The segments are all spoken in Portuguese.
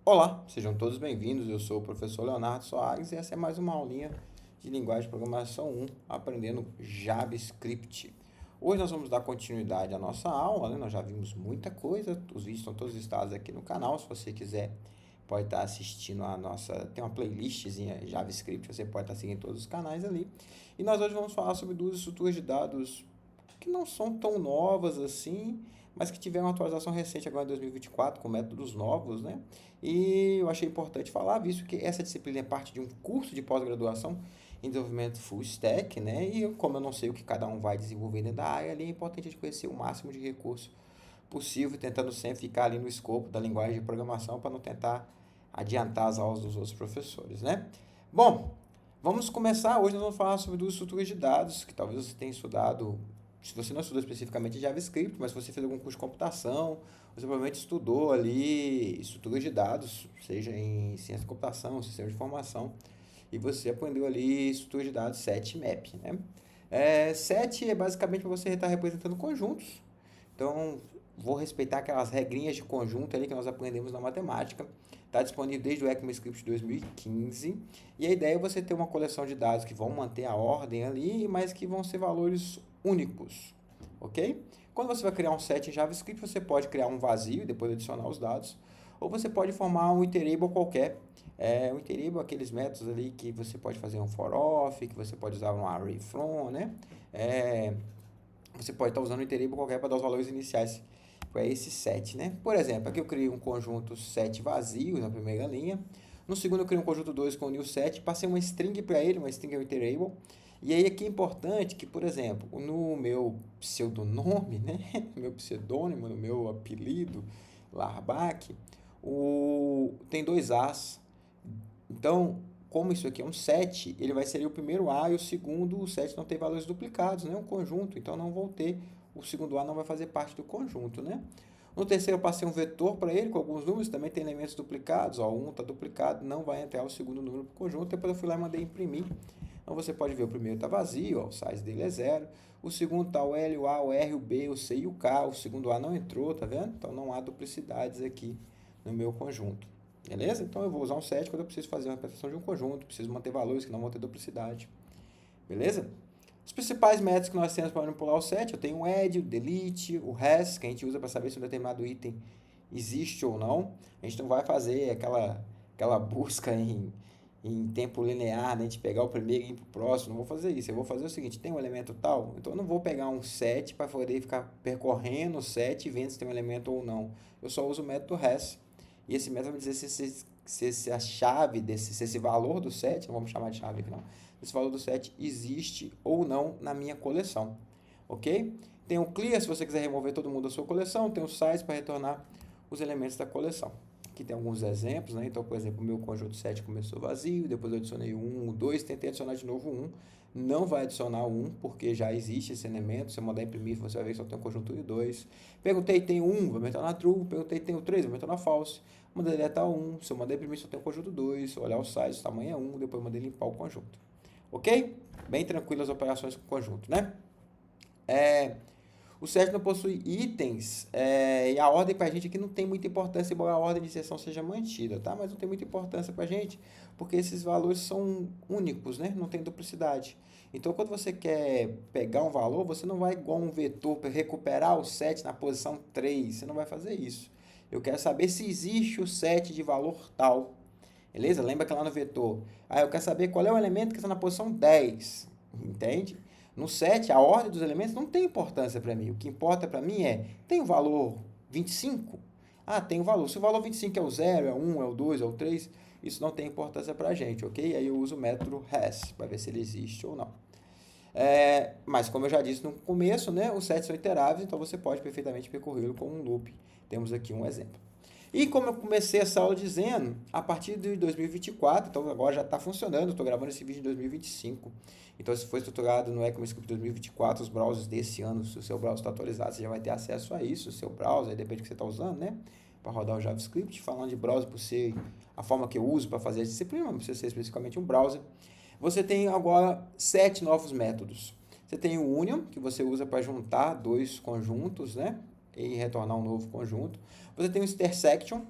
Olá, sejam todos bem-vindos. Eu sou o professor Leonardo Soares e essa é mais uma aulinha de linguagem de programação 1, aprendendo JavaScript. Hoje nós vamos dar continuidade à nossa aula, né? Nós já vimos muita coisa, os vídeos estão todos listados aqui no canal. Se você quiser, pode estar assistindo a nossa. Tem uma playlistzinha JavaScript, você pode estar seguindo todos os canais ali. E nós hoje vamos falar sobre duas estruturas de dados que não são tão novas assim, mas que tiveram uma atualização recente agora em 2024, com métodos novos, né? E eu achei importante falar, visto que essa disciplina é parte de um curso de pós-graduação em desenvolvimento full stack, né? E como eu não sei o que cada um vai desenvolver dentro da área, ali é importante a gente conhecer o máximo de recurso possível, tentando sempre ficar ali no escopo da linguagem de programação para não tentar adiantar as aulas dos outros professores, né? Bom, vamos começar. Hoje nós vamos falar sobre duas estruturas de dados, que talvez você tenha estudado. Se você não estudou especificamente JavaScript, mas se você fez algum curso de computação, você provavelmente estudou ali estruturas de dados, seja em ciência da computação, sistema de informação, e você aprendeu ali estruturas de dados set map, né? Set é basicamente para você estar representando conjuntos. Então, vou respeitar aquelas regrinhas de conjunto ali que nós aprendemos na matemática. Está disponível desde o ECMAScript 2015. E a ideia é você ter uma coleção de dados que vão manter a ordem ali, mas que vão ser valores únicos, ok? Quando você vai criar um set em JavaScript, você pode criar um vazio e depois adicionar os dados, ou você pode formar um iterable qualquer. Um iterable é aqueles métodos ali que você pode fazer um for of, que você pode usar um array from, né? Você pode estar usando um iterable qualquer para dar os valores iniciais para esse set, né? Por exemplo, aqui eu criei um conjunto set vazio na primeira linha. No segundo eu criei um conjunto 2 com o new set, passei uma string para ele, uma string é um iterable. E aí aqui é importante que, por exemplo, no meu pseudonome, né? Meu pseudônimo, no meu apelido, Larbach, tem dois As. Então, como isso aqui é um set, ele vai ser o primeiro A e o segundo, o set não tem valores duplicados, né? Um conjunto, então não vou ter, o segundo A não vai fazer parte do conjunto, né? No terceiro eu passei um vetor para ele com alguns números, também tem elementos duplicados, ó, um está duplicado, não vai entrar o segundo número para o conjunto, depois eu fui lá e mandei imprimir. Então você pode ver, o primeiro está vazio, ó, o size dele é 0, o segundo está o L, o A, o R, o B, o C e o K, o segundo A não entrou, tá vendo? Então não há duplicidades aqui no meu conjunto. Beleza? Então eu vou usar um set quando eu preciso fazer uma representação de um conjunto, preciso manter valores que não vão ter duplicidade. Beleza? Os principais métodos que nós temos para manipular o set, eu tenho o add, o delete, o res, que a gente usa para saber se um determinado item existe ou não. A gente não vai fazer aquela busca em tempo linear, né? A gente pegar o primeiro e ir para o próximo, não vou fazer isso. Eu vou fazer o seguinte, tem um elemento tal, então eu não vou pegar um set para poder ficar percorrendo o set e vendo se tem um elemento ou não. Eu só uso o método res. E esse método vai dizer se a chave, se esse valor do set, não vamos chamar de chave aqui não, esse valor do set existe ou não na minha coleção, ok? Tem o clear, se você quiser remover todo mundo da sua coleção, tem o size para retornar os elementos da coleção. Aqui tem alguns exemplos, né? Então, por exemplo, o meu conjunto 7 começou vazio, depois eu adicionei o 1, o 2, tentei adicionar de novo o 1, não vai adicionar o 1, porque já existe esse elemento, se eu mandar imprimir, você vai ver que só tem o conjunto 1 e 2. Perguntei, tem o 1, vai retornar true, perguntei, tem o 3, vai retornar false. Mandei deletar o 1, se eu mandar imprimir, só tem o conjunto 2, olhar o size, o tamanho é 1, depois mandei limpar o conjunto. Ok? Bem tranquilo as operações com o conjunto, né? O set não possui itens e a ordem para a gente aqui não tem muita importância, embora a ordem de inserção seja mantida, tá? Mas não tem muita importância para a gente, porque esses valores são únicos, né? Não tem duplicidade. Então, quando você quer pegar um valor, você não vai igual um vetor para recuperar o set na posição 3, você não vai fazer isso. Eu quero saber se existe o set de valor tal, beleza? Lembra que lá no vetor, eu quero saber qual é o elemento que está na posição 10, entende? No set, a ordem dos elementos não tem importância para mim. O que importa para mim tem o valor 25? Tem o valor. Se o valor 25 é o 0, é o 1, é o 2, é o 3, isso não tem importância para a gente, ok? Aí eu uso o método res para ver se ele existe ou não. Mas como eu já disse no começo, né, os sets são iteráveis, então você pode perfeitamente percorrê-lo como um loop. Temos aqui um exemplo. E como eu comecei essa aula dizendo, a partir de 2024, então agora já está funcionando, estou gravando esse vídeo em 2025. Então, se for estruturado no ECMAScript 2024, os browsers desse ano, se o seu browser está atualizado, você já vai ter acesso a isso, o seu browser, depende do que você está usando, né? Para rodar o JavaScript. Falando de browser, por ser a forma que eu uso para fazer a disciplina, não precisa ser especificamente um browser. Você tem agora 7 novos métodos. Você tem o union, que você usa para juntar dois conjuntos, né? E retornar um novo conjunto. Você tem o intersection,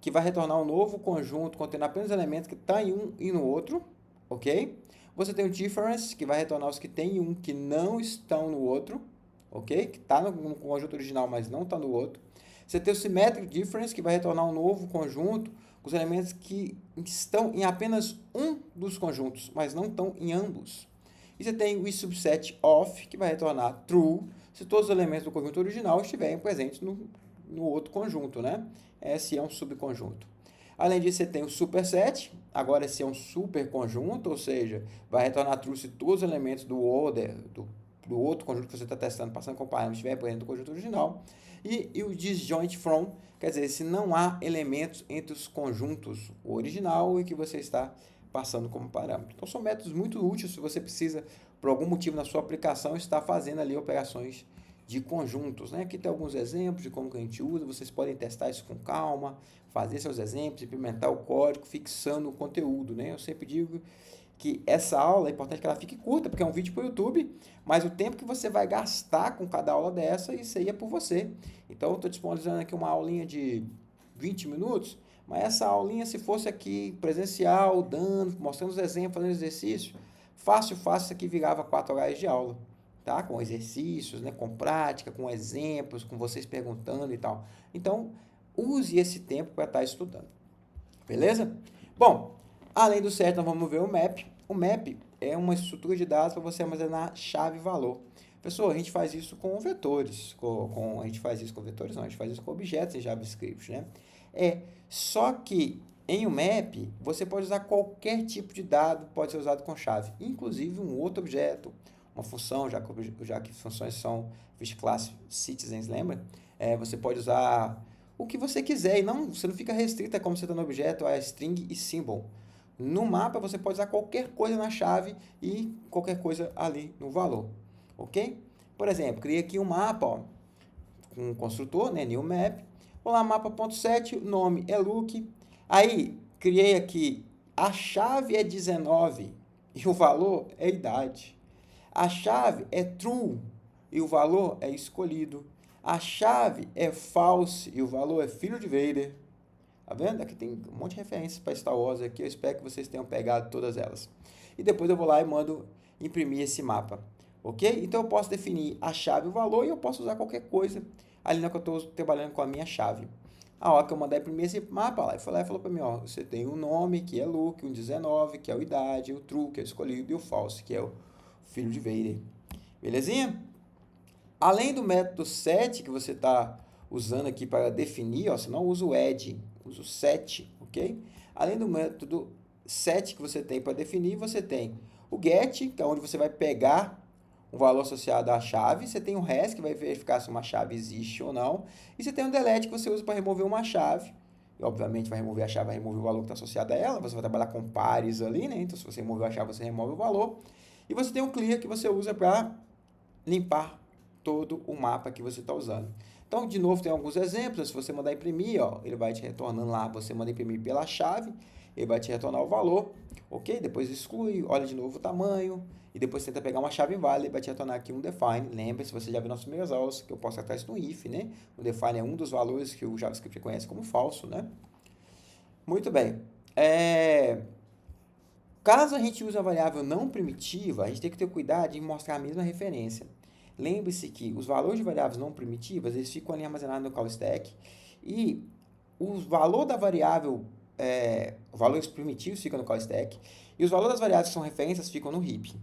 que vai retornar um novo conjunto contendo apenas elementos que estão em um e no outro, ok? Você tem o difference, que vai retornar os que tem em um que não estão no outro, ok? Que está no conjunto original, mas não está no outro. Você tem o symmetric difference, que vai retornar um novo conjunto com os elementos que estão em apenas um dos conjuntos, mas não estão em ambos. E você tem o subset of, que vai retornar true, se todos os elementos do conjunto original estiverem presentes no outro conjunto, né? Esse é um subconjunto. Além disso, você tem o superset, agora esse é um superconjunto, ou seja, vai retornar true se todos os elementos do order, do outro conjunto que você está testando, passando, comparando, estiver presente no conjunto original. E o disjoint from, quer dizer, se não há elementos entre os conjuntos, o original e que você está passando como parâmetro. Então, são métodos muito úteis se você precisa, por algum motivo na sua aplicação, estar fazendo ali operações de conjuntos, né? Aqui tem alguns exemplos de como que a gente usa, vocês podem testar isso com calma, fazer seus exemplos, implementar o código, fixando o conteúdo, né? Eu sempre digo que essa aula é importante que ela fique curta, porque é um vídeo para o YouTube, mas o tempo que você vai gastar com cada aula dessa, isso aí é por você. Então, eu estou disponibilizando aqui uma aulinha de 20 minutos, mas essa aulinha, se fosse aqui presencial, dando, mostrando os exemplos, fazendo exercício, fácil, isso aqui virava 4 horas de aula, tá? Com exercícios, né? Com prática, com exemplos, com vocês perguntando e tal. Então, use esse tempo para estar estudando, beleza? Bom, além do set, nós vamos ver o map. O map é uma estrutura de dados para você armazenar chave e valor. Pessoal, a gente faz isso com vetores. A gente faz isso com vetores, não, a gente faz isso com objetos em JavaScript, né? Só que em um map, você pode usar qualquer tipo de dado, pode ser usado com chave, inclusive um outro objeto, uma função, já que funções são first class citizens, lembra? Você pode usar o que você quiser, e você não fica restrito a como você está no objeto, a string e symbol. No mapa, você pode usar qualquer coisa na chave e qualquer coisa ali no valor, ok? Por exemplo, criei aqui um mapa, ó, com um construtor, né, new map. Vou lá, mapa.set, o nome é look. Aí, criei aqui, a chave é 19 e o valor é idade. A chave é true e o valor é escolhido. A chave é false e o valor é filho de Vader. Tá vendo? Aqui tem um monte de referências para Star Wars aqui. Eu espero que vocês tenham pegado todas elas. E depois eu vou lá e mando imprimir esse mapa. Ok? Então eu posso definir a chave e o valor e eu posso usar qualquer coisa ali na que eu estou trabalhando com a minha chave. A hora que eu mandar imprimir esse mapa lá, ele foi lá e falou para mim, ó, você tem um nome, que é Luke, um 19, que é o idade, o true, que é o escolhido, e o false, que é o filho de Vader. Belezinha? Além do método set que você está usando aqui para definir, ó, você não usa o add, usa o set, ok? Além do método set que você tem para definir, você tem o get, que é onde você vai pegar um valor associado à chave, você tem o res, que vai verificar se uma chave existe ou não, e você tem o delete, que você usa para remover uma chave, e obviamente vai remover a chave, vai remover o valor que está associado a ela, você vai trabalhar com pares ali, né? Então, se você remover a chave, você remove o valor, e você tem o clear, que você usa para limpar todo o mapa que você está usando. Então, de novo, tem alguns exemplos. Se você mandar imprimir, ó, ele vai te retornando lá. Você manda imprimir pela chave, ele vai te retornar o valor, ok? Depois exclui, olha de novo o tamanho, e depois tenta pegar uma chave válida, ele vai te retornar aqui um define. Lembre-se, você já viu nas primeiras aulas, que eu posso tratar isso no if, né? O define é um dos valores que o JavaScript reconhece como falso, né? Muito bem. Caso a gente use uma variável não primitiva, a gente tem que ter cuidado em mostrar a mesma referência. Lembre-se que os valores de variáveis não primitivas, eles ficam ali armazenados no call stack e o valor da variável, valores primitivos ficam no call stack e os valores das variáveis que são referências ficam no heap.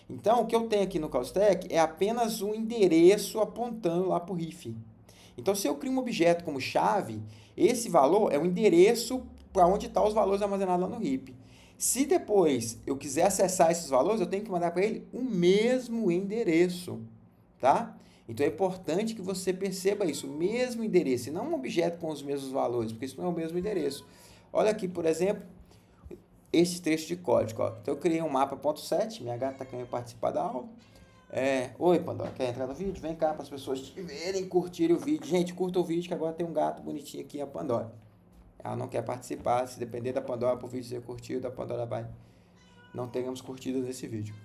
Então, o que eu tenho aqui no call stack é apenas um endereço apontando lá para o heap. Então, se eu crio um objeto como chave, esse valor é o endereço para onde estão os valores armazenados lá no heap. Se depois eu quiser acessar esses valores, eu tenho que mandar para ele o mesmo endereço, tá? Então é importante que você perceba isso, o mesmo endereço, e não um objeto com os mesmos valores, porque isso não é o mesmo endereço. Olha aqui, por exemplo, esse trecho de código. Ó. Então eu criei um mapa.set, minha gata está querendo participar da aula. Oi, Pandora, quer entrar no vídeo? Vem cá para as pessoas te verem, curtirem o vídeo. Gente, curta o vídeo que agora tem um gato bonitinho aqui, a Pandora. Ela não quer participar, se depender da Pandora para o vídeo ser curtido, a Pandora vai. Não teremos curtidas nesse vídeo.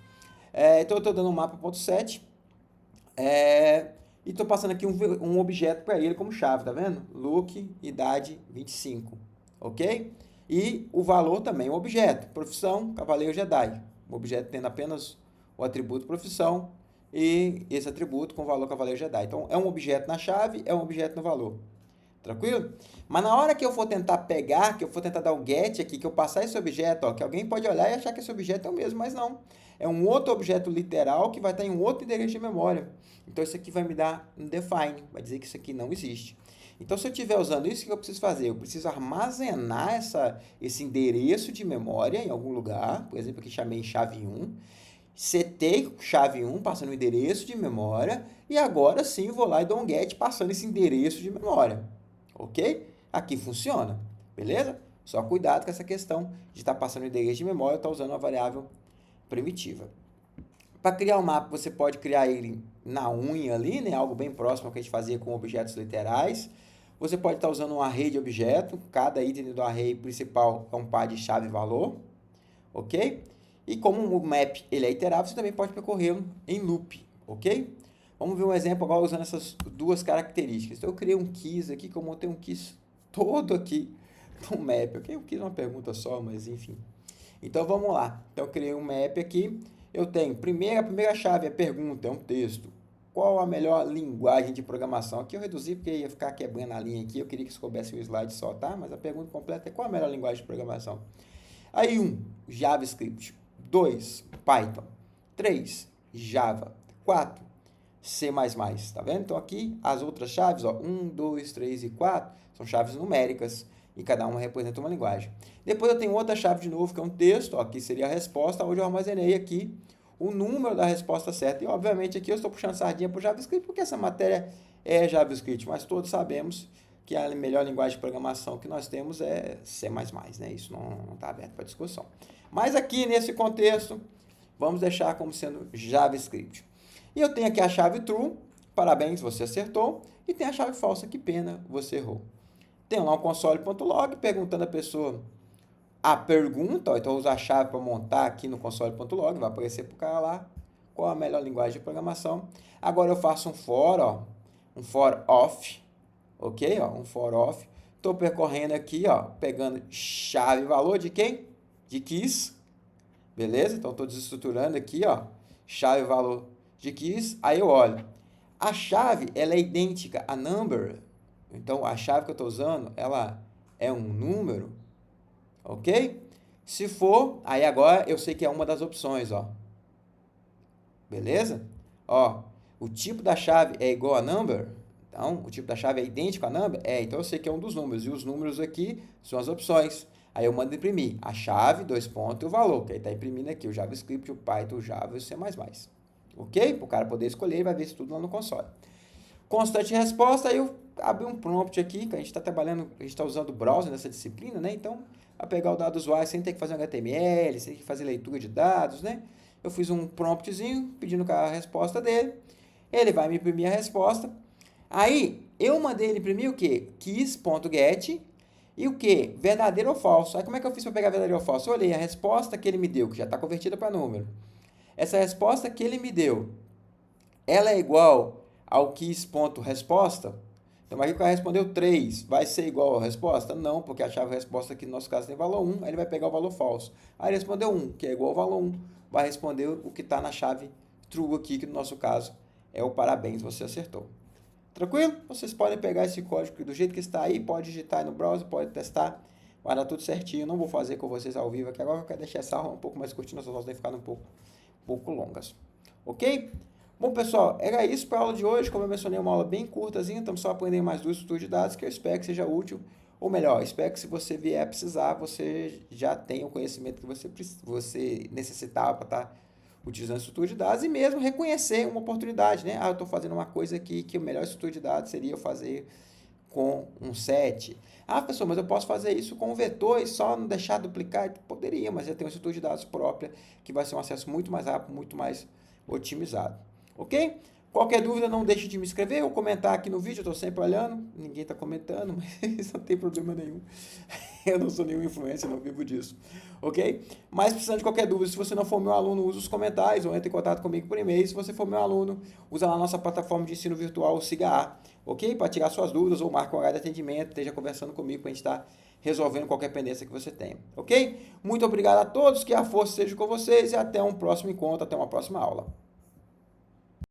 Então eu estou dando um mapa.set. E estou passando aqui um objeto para ele como chave, tá vendo? Look, idade 25. ok? E o valor também, o objeto, profissão, Cavaleiro Jedi. O objeto tendo apenas o atributo profissão e esse atributo com o valor Cavaleiro Jedi. Então, é um objeto na chave, é um objeto no valor. Tranquilo? Mas na hora que eu for tentar pegar, que eu for tentar dar o get aqui, que eu passar esse objeto, ó, que alguém pode olhar e achar que esse objeto é o mesmo, mas não. É um outro objeto literal que vai estar em um outro endereço de memória. Então, isso aqui vai me dar um define, vai dizer que isso aqui não existe. Então, se eu estiver usando isso, o que eu preciso fazer? Eu preciso armazenar esse endereço de memória em algum lugar. Por exemplo, aqui chamei chave 1. Setei chave 1, passando o endereço de memória. E agora sim, vou lá e dou um get passando esse endereço de memória. Ok? Aqui funciona. Beleza? Só cuidado com essa questão de estar passando o endereço de memória e estar usando uma variável primitiva. Para criar um mapa, você pode criar ele na unha ali, né? Algo bem próximo ao que a gente fazia com objetos literais. Você pode estar usando um array de objeto. Cada item do array principal é um par de chave e valor. Ok? E como o map ele é iterável, você também pode percorrê-lo em loop. Ok? Vamos ver um exemplo agora usando essas duas características. Então, eu criei um keys aqui, que eu montei um keys todo aqui no map. Ok? Um keys é uma pergunta só, mas enfim. Então, vamos lá. Então, eu criei um map aqui. Eu tenho, a primeira chave é pergunta, é um texto. Qual a melhor linguagem de programação? Aqui eu reduzi porque ia ficar quebrando a linha aqui. Eu queria que isso coubesse o slide só, tá? Mas a pergunta completa é qual a melhor linguagem de programação? Aí, JavaScript. 2, Python. 3, Java. 4, C++. Tá vendo? Então, aqui, as outras chaves, ó, 1, 2, 3 e 4, são chaves numéricas. E cada uma representa uma linguagem. Depois eu tenho outra chave de novo, que é um texto, ó, que seria a resposta, onde eu armazenei aqui o número da resposta certa. E, obviamente, aqui eu estou puxando sardinha para o JavaScript, porque essa matéria é JavaScript, mas todos sabemos que a melhor linguagem de programação que nós temos é C++, né? Isso não está aberto para discussão. Mas aqui, nesse contexto, vamos deixar como sendo JavaScript. E eu tenho aqui a chave true, parabéns, você acertou. E tem a chave falsa, que pena, você errou. Tem lá um console.log perguntando a pessoa a pergunta, ó, então eu uso a chave para montar aqui no console.log, vai aparecer para o cara lá qual a melhor linguagem de programação. Agora eu faço um for, ó, um for off, ok? Ó, um for off. Estou percorrendo aqui, ó, pegando chave e valor de quem? De keys, beleza? Então estou desestruturando aqui, ó, chave e valor de keys. Aí eu olho, a chave ela é idêntica a number. Então, a chave que eu estou usando, ela é um número, ok? Se for, aí agora eu sei que é uma das opções, ó. Beleza? Ó, o tipo da chave é igual a number, então, o tipo da chave é idêntico a number? É, então eu sei que é um dos números, e os números aqui são as opções. Aí eu mando imprimir a chave, 2 pontos, e o valor, que aí está imprimindo aqui o JavaScript, o Python, o Java e o C++. Ok? Para o cara poder escolher, ele vai ver isso tudo lá no console. Constante resposta, aí eu abri um prompt aqui, que a gente está trabalhando, a gente está usando o browser nessa disciplina, né? Então, a pegar o dado do usuário sem ter que fazer um HTML, sem ter que fazer leitura de dados, né? Eu fiz um promptzinho pedindo a resposta dele, ele vai me imprimir a resposta. Aí, eu mandei ele imprimir o quê? Keys.get e o quê? Verdadeiro ou falso. Aí, como é que eu fiz para pegar verdadeiro ou falso? Eu olhei a resposta que ele me deu, que já está convertida para número. Essa resposta que ele me deu, ela é igual ao keys.resposta? Então, aqui o cara respondeu 3, vai ser igual a resposta? Não, porque a chave resposta aqui no nosso caso tem valor 1, aí ele vai pegar o valor falso. Aí ele respondeu 1, que é igual ao valor 1, vai responder o que está na chave true aqui, que no nosso caso é o parabéns, você acertou. Tranquilo? Vocês podem pegar esse código do jeito que está aí, pode digitar aí no browser, pode testar, vai dar tudo certinho. Não vou fazer com vocês ao vivo aqui agora, eu quero deixar essa aula um pouco mais curtinha, as aulas devem ficar um pouco longas. Ok? Bom, pessoal, era isso para a aula de hoje. Como eu mencionei, uma aula bem curtazinha, estamos só aprendendo mais duas estruturas de dados que eu espero que seja útil, ou melhor, espero que se você vier a precisar, você já tenha o conhecimento que você necessitava para estar utilizando a estrutura de dados e mesmo reconhecer uma oportunidade, né? Ah, eu estou fazendo uma coisa aqui que a melhor estrutura de dados seria eu fazer com um set. Ah, pessoal, mas eu posso fazer isso com um vetor e só não deixar duplicar? Poderia, mas eu tenho uma estrutura de dados própria que vai ser um acesso muito mais rápido, muito mais otimizado. Ok? Qualquer dúvida, não deixe de me escrever ou comentar aqui no vídeo, eu estou sempre olhando, ninguém está comentando, mas não tem problema nenhum. Eu não sou nenhum influencer, não vivo disso. Ok? Mas precisando de qualquer dúvida, se você não for meu aluno, use os comentários ou entre em contato comigo por e-mail. Se você for meu aluno, usa lá a nossa plataforma de ensino virtual, o SIGA-A, ok? Para tirar suas dúvidas ou marca um horário de atendimento, esteja conversando comigo para a gente estar resolvendo qualquer pendência que você tenha, ok? Muito obrigado a todos, que a força esteja com vocês e até um próximo encontro, até uma próxima aula.